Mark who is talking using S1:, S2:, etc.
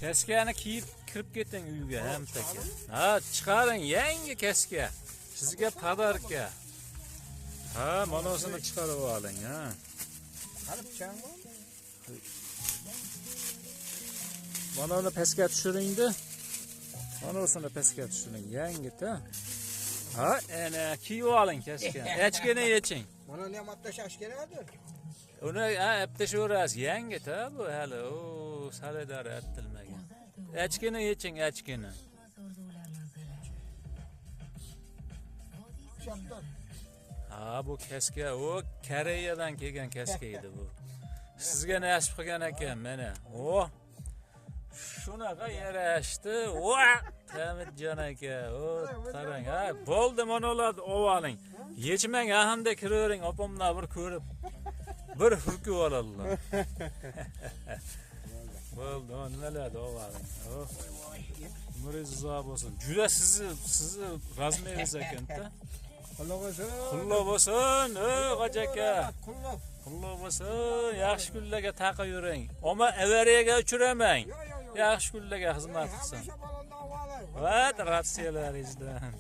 S1: Keskani kiyib kirib keting uyga ham taka. Ha, chiqaring yangi keska. Sizga padarka. Ha, monosini chiqarib oling, ha.
S2: Qilib changmi?
S1: Mononi pastga tushiringda. Monosini pastga tushiring, yangi-da. Ha, ana kiyib oling keska. Echkini yeching.
S2: Mononi ham aptashash kerakdir.
S1: Uni aptashaverasiz, yangi-da bu hali. O, saladar attilmagan. Echkini yeching, echkini. Ha, bu keska, o Koreyadan kelgan keska edi bu. Sizga nasib qilgan ekan, mana. O. Shunaqa yarashdi. O, Tamidjon aka. O, qarang, ha, bo'ldi monolar ovaling. Yechmang, hamda kiravering, opamlar bir ko'rib. Bir hurkib oladilar. Bo'ldi, nimalar ovaling. O. Umringiz uzoq bo'lsin. Juda sizni razmeringiz ekan-da. Qullo bo'lsin, G'oja aka. Qullo bo'lsin, yaxshi kunlarga taqib yuring. Ammo avariyaga uchramang. Yaxshi kunlarga xizmat qilsin. Va ratsiyalaringizdan.